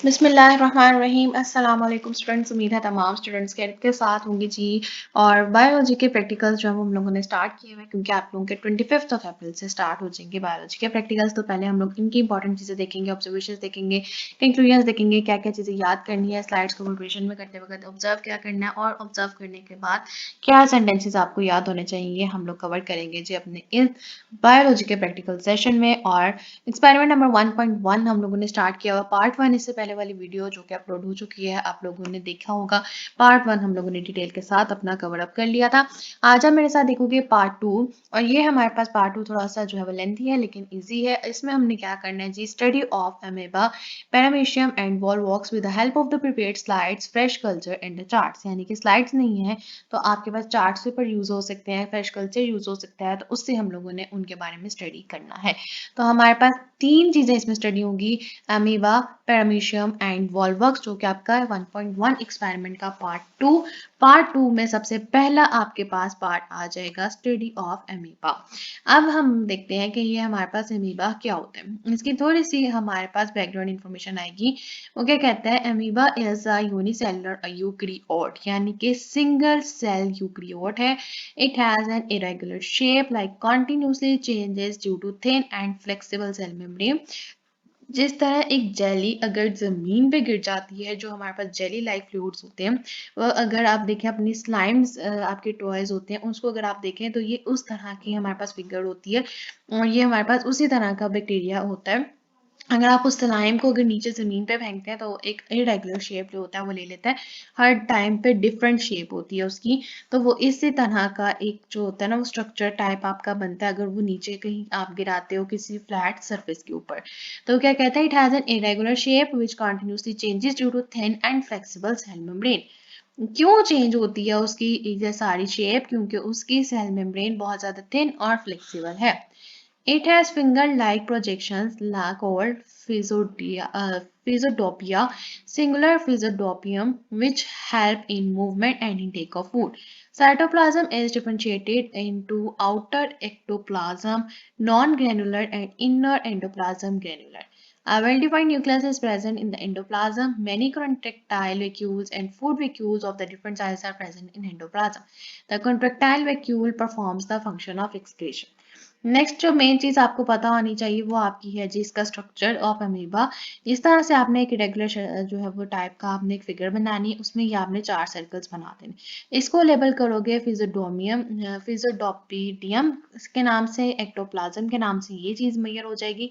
बिस्मिल्लाहिर्रहमानिर्रहीम अस्सलाम वालेकुम स्टूडेंट्स। उम्मीद है तमाम स्टूडेंट्स खैरियत के साथ होंगे जी। और बायोलॉजी के प्रैक्टिकल्स जो हम लोगों ने स्टार्ट किए हुए हैं, क्योंकि आप लोगों के 25 अप्रैल से स्टार्ट हो जाएंगे बायोलॉजी के प्रैक्टिकल्स। तो पहले हम लोग इनकी इंपॉर्टेंट चीज़ें देखेंगे, ऑब्जर्वेशंस देखेंगे, कंक्लूजन्स देखेंगे, क्या क्या चीज़ें याद करनी है स्लाइड्स को प्रिपरेशन में करते वक्त, ऑब्जर्व क्या करना है, और ऑब्जर्व करने के बाद क्या सेंटेंसेस आपको याद होने चाहिए हम लोग कवर करेंगे जी अपने इस बायोलॉजी के प्रैक्टिकल सेशन में। और एक्सपेरिमेंट नंबर 1.1 हम लोगों ने स्टार्ट किया हुआ। पार्ट 1 इससे पहले वाली वीडियो जो कि अपलोड हो चुकी है, आप लोगों ने देखा होगा। पार्ट 1 हम लोगों ने डिटेल के साथ अपना कवर अप कर लिया था। आज आप मेरे साथ देखोगे पार्ट 2। और ये हमारे पास पार्ट 2 थोड़ा सा जो है वो लेंथी है लेकिन ईजी है। इसमें हमने क्या करना है जी, study of amoeba, paramecium and volvox with the help of the prepared slides, fresh culture and the charts. यानी कि स्लाइड्स नहीं है तो आपके पास चार्ट्स पेपर यूज हो सकते हैं, फ्रेश कल्चर यूज हो सकता है, तो उससे हम लोगों ने उनके बारे में स्टडी करना है। तो हमारे पास तीन चीजें इसमें स्टडी होगी, अमीबा, पैरामीशियम एंड वॉलवॉक्स, जो कि आपका 1.1 एक्सपेरिमेंट का पार्ट 2। पार्ट 2 में सबसे पहला आपके पास पार्ट आ जाएगा स्टडी ऑफ अमीबा। अब हम देखते हैं कि ये हमारे पास अमीबा क्या होते हैं। इसकी थोड़ी सी हमारे पास बैकग्राउंड इंफॉर्मेशन आएगी। वो क्या कहता है, amoeba is a unicellular eukaryote, यानी कि सिंगल सेल यूकैरियोट है। It has an irregular shape, like continuously changes due to thin and flexible cell membrane. जिस तरह एक जेली अगर जमीन पे गिर जाती है, जो हमारे पास जेली लाइक फ्लूइड्स होते हैं, वह अगर आप देखें अपनी स्लाइम्स, आपके टॉयज होते हैं उसको अगर आप देखें तो ये उस तरह की हमारे पास फिगर होती है। और ये हमारे पास उसी तरह का बैक्टीरिया होता है। अगर आप उस स्लाइम को अगर नीचे ज़मीन पे फेंकते हैं तो एक इरेगुलर शेप जो होता है वो ले लेता है। हर टाइम पे डिफरेंट शेप होती है उसकी। तो वो इसी तरह का एक जो होता है ना, वो स्ट्रक्चर टाइप आपका बनता है अगर वो नीचे कहीं आप गिराते हो किसी फ्लैट सरफेस के ऊपर। तो क्या कहता है, it has an irregular shape which continuously changes due to thin and flexible cell membrane. क्यों चेंज होती है उसकी ये सारी शेप? क्योंकि उसकी सेल मेम्ब्रेन बहुत ज़्यादा थिन और फ्लेक्सिबल है। It has finger-like projections called physiodopia, singular physiodopium, which help in movement and intake of food. Cytoplasm is differentiated into outer ectoplasm, non-granular, and inner endoplasm granular. A well-defined nucleus is present in the endoplasm. Many contractile vacuoles and food vacuoles of the different sizes are present in endoplasm. The contractile vacuole performs the function of excretion. Next जो main चीज आपको पता होनी चाहिए वो आपकी है जी इसका स्ट्रक्चर ऑफ अमीबा। इस तरह से आपने एक रेगुलर जो है वो टाइप का आपने एक फिगर बनानी है, उसमें ये आपने 4 सर्कल्स बना देने। इसको लेबल करोगे फिजोडोमियम, फिजोडोपीडियम के नाम से, एक्टोप्लाज्म के नाम से ये चीज मैयर हो जाएगी।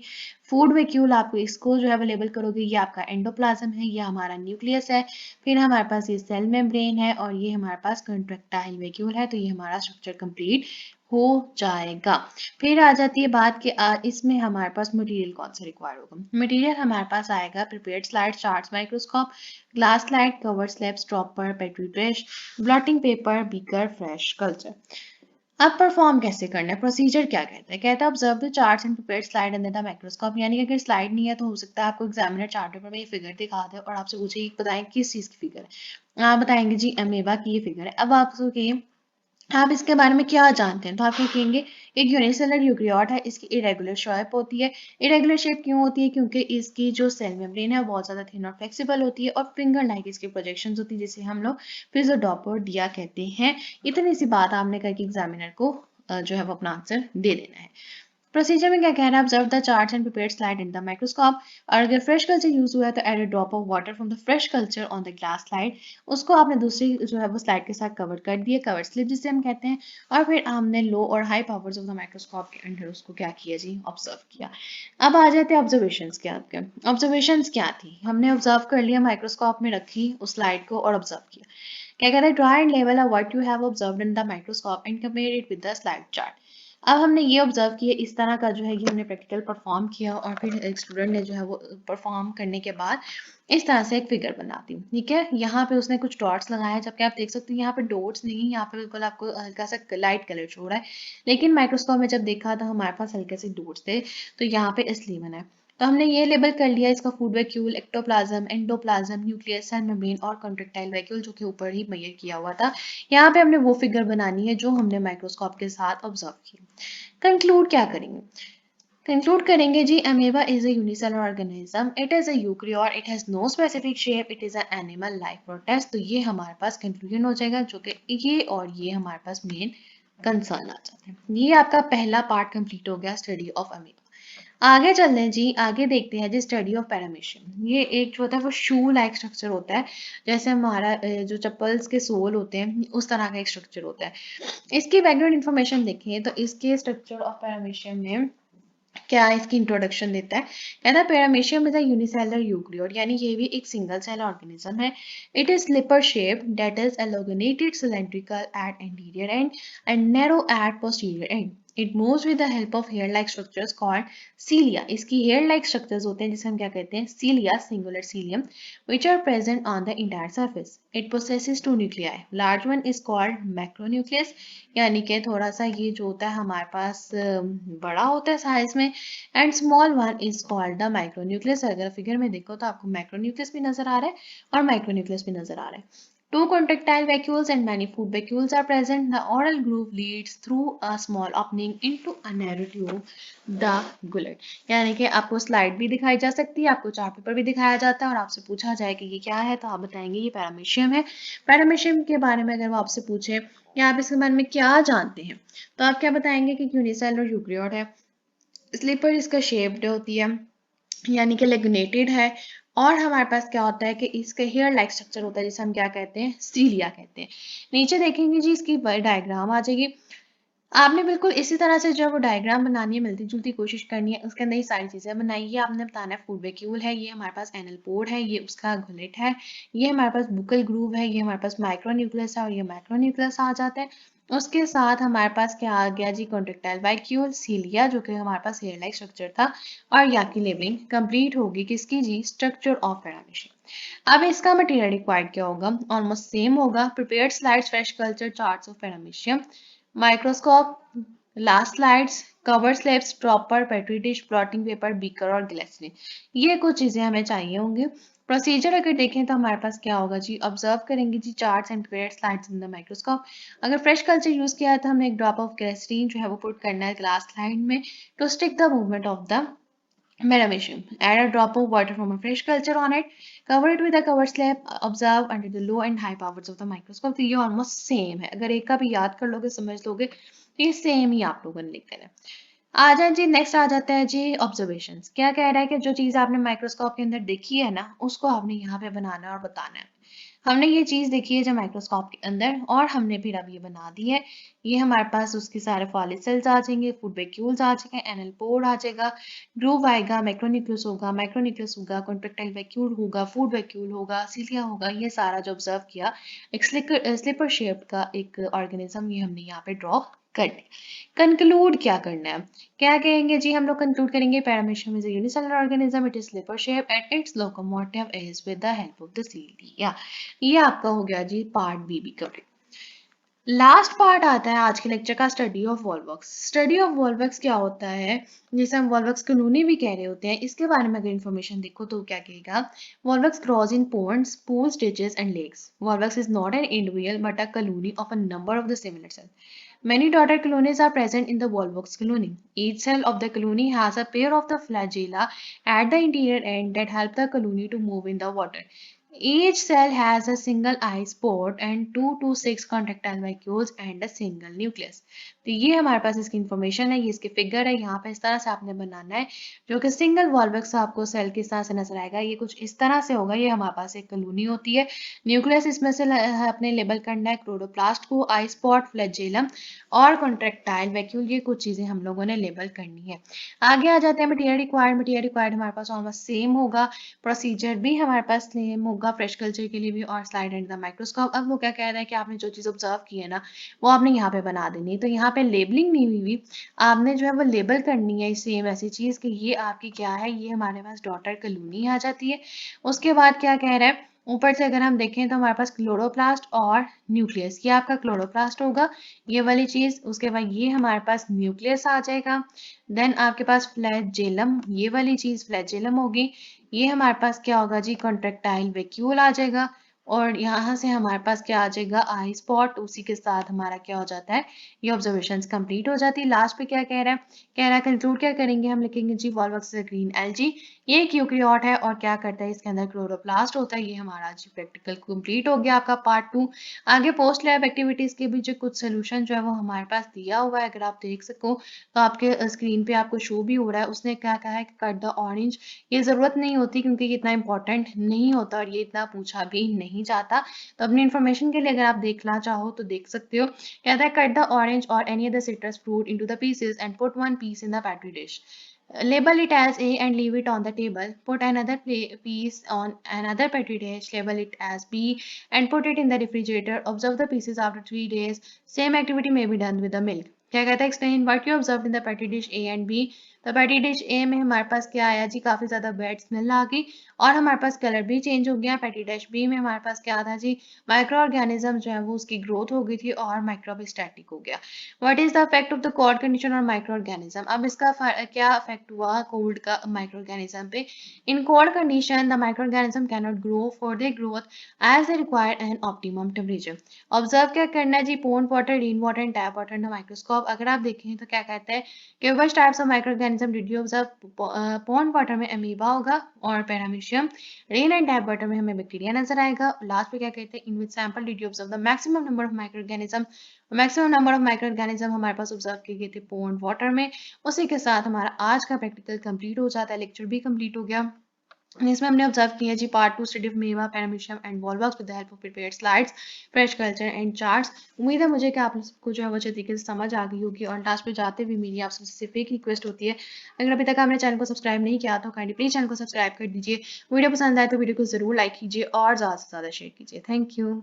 फूड वैक्यूल आप इसको जो है वो लेबल करोगे, ये आपका एंडोप्लाज्म है, ये हमारा न्यूक्लियस है। फिर हमारे पास ये सेल मेम्ब्रेन है और ये हमारे पास कंट्रैक्टाइल वैक्यूल है। तो ये हमारा स्ट्रक्चर कंप्लीट हो जाएगा। फिर आ जाती है बात कि इसमें हमारे पास मटेरियल कौन सा रिक्वायर होगा। मटेरियल हमारे पास आएगा prepared slide, charts, microscope, glass slide, cover slab, stopper, petri dish, blotting paper, beaker, fresh culture. अब परफॉर्म कैसे करना है, प्रोसीजर क्या कहता है? कहता है observe the charts and prepared slide under the microscope. यानी कि अगर स्लाइड नहीं है तो हो सकता है आपको एग्जामिनर चार्ट पेपर में ये फिगर दिखा दे और आपसे पूछे कि बताएं किस चीज़ की फिगर है। आप बताएंगे जी अमेबा की ये फिगर है। अब आप कहिए आप इसके बारे में क्या जानते हैं, तो आप क्या कहेंगे, एक यूनिसेलर यूकैरियोट है, इसकी इरेगुलर शेप होती है। इरेगुलर शेप क्यों होती है? क्योंकि इसकी जो सेल मेम्ब्रेन है बहुत ज़्यादा थिन और फ्लेक्सिबल होती है और फिंगर लाइक इसकी प्रोजेक्शंस होती है, जिसे हम लोग फिजोडोपोडिया कहते हैं। इतनी सी बात आपने करके एग्जामिनर को जो है वो अपना आंसर दे देना है। प्रोसीजर में क्या कह रहा है, observe the charts and prepared slide in the microscope. और अगर फ्रेश कल्चर यूज हुआ है तो add a drop of water from the fresh culture on the glass slide. उसको आपने दूसरी जो है वो स्लाइड के साथ कवर कर दिया, कवर स्लिप जिसे हम कहते हैं। और फिर हमने लो और high powers of the microscope के अंडर उसको क्या किया जी, ऑब्जर्व किया। अब आ जाते हैं ऑब्जर्वेशंस क्या आपके। ऑब्जर्वेशंस क्या थी, हमने ऑब्जर्व कर लिया, माइक्रोस्कोप में रखी उस स्लाइड को और ऑब्जर्व किया। क्या कहते हैं, draw and level a what you have observed in the microscope and compare it with the slide chart. अब हमने ये ऑब्जर्व किया, इस तरह का जो है ये हमने प्रैक्टिकल परफॉर्म किया और फिर एक स्टूडेंट ने जो है वो परफॉर्म करने के बाद इस तरह से एक फिगर बनाती हूँ, ठीक है। यहाँ पे उसने कुछ डॉट्स लगाए हैं, जबकि आप देख सकते हैं यहाँ पे डॉट्स नहीं, यहाँ पे बिल्कुल आपको हल्का सा लाइट कलर शो हो रहा है। लेकिन माइक्रोस्कोप में जब देखा तो हमारे पास हल्के से डॉट्स थे, तो यहाँ पे इसलिए बना है। तो हमने ये लेबल कर लिया इसका food vacuole, ectoplasm, endoplasm, nucleus, cell membrane और कॉन्ट्रैक्टाइल वैक्यूल, जो कि ऊपर ही मेजर किया हुआ था। यहाँ पे हमने वो फिगर बनानी है जो हमने माइक्रोस्कोप के साथ ऑब्जर्व की। कंक्लूड क्या करेंगे, कंक्लूड करेंगे जी, amoeba is a unicellular organism. It is a eukaryote. It has no specific shape. It is an animal life protist. तो ये हमारे पास कंक्लूजन हो जाएगा, जो कि ये और ये हमारे पास मेन कंसर्न आ जाते हैं। ये आपका पहला पार्ट कंप्लीट हो गया स्टडी ऑफ अमीबा। आगे चलते हैं जी, आगे देखते हैं जी स्टडी ऑफ पैरामीशियम। ये एक जो होता है वो शू लाइक स्ट्रक्चर होता है, जैसे हमारा जो चप्पल्स के सोल होते हैं उस तरह का एक स्ट्रक्चर होता है। इसकी बैकग्राउंड इन्फॉर्मेशन देखें तो इसके स्ट्रक्चर ऑफ पैरामीशियम में क्या इसकी इंट्रोडक्शन देता है। कहता है paramecium is a unicellular eukaryote, यानी ये भी एक सिंगल सेल ऑर्गेनिज्म है। It is slipper shape that is elongated cylindrical at anterior end and narrow at posterior end. It moves with the help of hair like structures called cilia. इसकी hair like structures होते हैं जिसे हम क्या कहते हैं, cilia, singular cilium, which are present on the entire surface. It possesses two nuclei. Large one is called macronucleus, यानी कि थोड़ा सा ये जो होता है हमारे पास बड़ा होता है साइज में, and small one is called the micronucleus. अगर फिगर में देखो तो आपको मैक्रोन्यूक्लियस भी नजर आ रहा है और माइक्रोन्यूक्लियस भी नजर आ रहा है। Two contractile vacuoles and many food vacuoles are present. The oral groove leads through a small opening into a narrow tube, the gullet. यानी कि आपको स्लाइड भी दिखाई जा सकती है, आपको चार्ट पेपर भी दिखाया जाता है और आपसे पूछा जाए कि ये क्या है तो आप बताएंगे ये पैरामीशियम है। पैरामीशियम के बारे में अगर वो आपसे पूछे या आप इसके बारे में क्या जानते हैं तो आप क्या बताएंगे कि यूनिसेलुलर यूकेरियोट है, स्लीपर इसका शेप्ड होती है, यानी कि लेगुनेटेड है, और हमारे पास क्या होता है कि इसका हेयर लाइक स्ट्रक्चर होता है जिसे हम क्या कहते हैं, सीलिया कहते हैं। नीचे देखेंगे जी इसकी डायग्राम आ जाएगी। आपने बिल्कुल इसी तरह से जो वो डायग्राम बनानी है, मिलती जुलती कोशिश करनी है, उसके अंदर ये सारी चीजें बनाई है। आपने बताना है फूड वैक्यूल है, ये हमारे पास एनल पोड है, ये उसका गुलेट है, ये हमारे पास बुकल ग्रूव है, ये हमारे पास माइक्रोन्यूक्लियस है और ये माइक्रोन्यूक्लियस आ जाता है। उसके साथ हमारे पास क्या आ गया जी, कॉन्ट्रेक्टाइल वैक्यूल, सीलिया जो कि हमारे पास हेयर लाइक स्ट्रक्चर था, और यहाँ की लेबलिंग कंप्लीट होगी किसकी जी, स्ट्रक्चर ऑफ पैरामीशियम। अब इसका मटेरियल रिक्वायर्ड क्या होगा, ऑलमोस्ट सेम होगा। Prepared slides, fresh culture charts of paramecium, microscope, last slides, cover slips, proper petri dish, plotting paper, beaker और ग्लिसरीन, ये कुछ चीजें हमें चाहिए होंगी। प्रोसीजर अगर देखें तो हमारे पास क्या होगा जी, ऑब्जर्व करेंगे जी charts and prepared slides in the microscope. अगर फ्रेश कल्चर यूज किया है तो हमने एक ड्रॉप ऑफ ग्लिसरीन जो है वो पुट करना है ग्लास स्लाइड में to stick the movement of the metamation. Add a drop of water from a fresh culture on it. Cover it with a cover slip. Observe under the low and high powers of the microscope. तो ये almost same है, अगर एक का भी याद कर लोगे समझ लोगे तो ये सेम ही आप लोगों ने लिख देना है। आ जाए जी, नेक्स्ट आ जाता है जी ऑब्जर्वेशंस। क्या कह रहा है कि जो चीज आपने माइक्रोस्कोप के अंदर देखी है ना उसको आपने यहाँ पे बनाना है और बताना है। हमने ये चीज देखी है जो माइक्रोस्कोप के अंदर और हमने फिर अब ये बना दी है। ये हमारे पास उसके सारे फॉलिकल्स आ जाएंगे, फूड वैक्यूल्स आ जाएंगे, एनल पोड आ जाएगा, ग्रूव आएगा, माइक्रोन्यूक्लियस होगा, कॉन्ट्रेक्टाइल वैक्यूल होगा, फूड वैक्यूल होगा, सीलिया होगा। ये सारा जो ऑब्जर्व किया एक स्लिपर शेप का एक ऑर्गेनिज्म ये हमने यहाँ पे ड्रॉ कर दिया। कंक्लूड क्या करना है, क्या कहेंगे जी, हम लोग कंक्लूड करेंगे paramecium is a unicellular organism, it is slipper shape and its locomotive is with the help of the cilia. ये आपका हो गया जी पार्ट बी भी कवर। लास्ट पार्ट आता है आज के लेक्चर का, study of volvox. Study of volvox क्या होता है, जिसे हम वॉल्वक्स कॉलोनी भी कह रहे होते हैं, इसके बारे में अगर इन्फॉर्मेशन देखो तो क्या कहेगा, volvox grows in ponds, pools, ditches and lakes. Volvox is not an individual but a colony of a number of the similar cells. Many daughter colonies are present in the Volvox colony. Each cell of the colony has a pair of the flagella at the interior end that help the colony to move in the water. Each cell has a single eye spot and 2 to 6 contractile vacuoles and a single nucleus. तो ये हमारे पास इसकी information है, ये इसके figure है, यहाँ पे इस तरह से आपने बनाना है जो कि सिंगल वॉल्वक्स आपको सेल किस तरह से नजर आएगा, ये कुछ इस तरह से होगा। ये हमारे पास एक कॉलोनी होती है, न्यूक्लियस इसमें से अपने लेबल करना है, क्लोरोप्लास्ट को, आई स्पॉट, फ्लैजेलम और कॉन्ट्रेक्टाइल वैक्यूल, ये कुछ चीजें हम लोगों ने लेबल करनी है। आगे आ जाते हैं मटेरियल रिक्वायर्ड। मटेरियल रिक्वायर्ड हमारे पास ऑलमोस्ट सेम होगा, प्रोसीजर भी हमारे पास सेम होगा फ्रेश कल्चर के लिए भी और स्लाइड एंड द माइक्रोस्कोप। अब वो क्या कह रहा है कि आपने जो चीज़ ऑब्जर्व की है ना वो आपने यहाँ पे बना देनी है, तो यहाँ पे लेबलिंग नहीं हुई हुई, आपने जो है वो लेबल करनी है सेम ऐसी चीज़ कि ये आपकी क्या है, ये हमारे पास डॉटर कॉलोनी आ जाती है। उसके बाद क्या कह रहा है, ऊपर से अगर हम देखें तो हमारे पास क्लोरोप्लास्ट और न्यूक्लियस, ये आपका क्लोरोप्लास्ट होगा ये वाली चीज। उसके बाद ये हमारे पास न्यूक्लियस आ जाएगा, देन आपके पास फ्लैजेलम, ये वाली चीज फ्लैजेलम होगी। ये हमारे पास क्या होगा जी, कॉन्ट्रेक्टाइल वैक्यूल आ जाएगा। और यहाँ से हमारे पास क्या आ जाएगा, आई स्पॉट। उसी के साथ हमारा क्या हो जाता है, ये ऑब्जर्वेशंस कंप्लीट हो जाती है। लास्ट पे क्या कह रहा है, कह रहा है कंक्लूड क्या करेंगे, हम लिखेंगे जी वॉल्वॉक्स ग्रीन एल्गी, ये एक यूकेरियोट है और क्या करता है, इसके अंदर क्लोरोप्लास्ट होता है। ये हमारा जी प्रैक्टिकल कंप्लीट हो गया आपका पार्ट 2। आगे पोस्ट लैब एक्टिविटीज के भी जो कुछ सोल्यूशन जो है वो हमारे पास दिया हुआ है, अगर आप देख सको तो आपके स्क्रीन पे आपको शो भी हो रहा है। उसने क्या कहा है कि कट द ऑरेंज, ये ज़रूरत नहीं होती क्योंकि ये इतना इंपॉर्टेंट नहीं होता और ये इतना पूछा भी नहीं जाता। तो अपनी इन्फॉर्मेशन के लिए अगर आप देखना चाहो तो देख सकते हो। कहता है कट द ऑरेंज और any other citrus fruit into the pieces and put one piece in the petri dish. Label it as A and leave it on the table. Put another piece on another petri dish. Label it as B and put it in the refrigerator. Observe the pieces after 3 days. Same activity may be done with the milk. क्या कहता है, explain what you observe in the पेटी dish A and B. तो पेटी dish ए में हमारे पास क्या आया जी, काफी ज्यादा बैड स्मेल आ गई और हमारे पास कलर भी चेंज हो गया। पेटी डिश बी में हमारे पास क्या था जी, माइक्रो ऑर्गेनिज्म जो है वो उसकी ग्रोथ हो गई थी और माइक्रोब स्टैटिक हो गया। What is the effect of the cold condition और माइक्रो ऑर्गेनिज्म। अब इसका क्या इफेक्ट हुआ कोल्ड का माइक्रो ऑर्गेनिज्म पे। In cold condition the micro organism can not grow for their growth as they require an optimum temperature. Observe क्या करना है जी, pond water, rain water and tap water in the microscope. अगर आप देखें तो क्या कहता है कि which types of microorganism did you observe। Pond water में अमीबा होगा और paramecium. Rain and tap water में हमें बैक्टीरिया नजर आएगा। लास्ट पे क्या कहते हैं, in which sample did you observe the maximum number of microorganism. Maximum number of microorganism हमारे पास ऑब्जर्व किए गए थे पॉन्ड वाटर में। उसी के साथ हमारा आज का प्रैक्टिकल कंप्लीट हो जाता है, लेक्चर भी कंप्लीट हो गया। इसमें हमने ऑब्जर्व किया जी पार्ट 2 स्टडी ऑफ मेवा, paramecium and volvox with the help of prepared slides, fresh culture and charts. उम्मीद है मुझे कि आप सबको जो है वो अच्छे तरीके से समझ आ गई होगी। और लास्ट पे जाते हुए मेरी आपसे सिर्फ एक रिक्वेस्ट होती है, अगर अभी तक आपने चैनल को सब्सक्राइब नहीं किया तो काइंडली प्लीज चैनल को सब्सक्राइब कर दीजिए। वीडियो पसंद आए तो वीडियो को जरूर लाइक कीजिए और ज़्यादा से ज़्यादा शेयर कीजिए। Thank you.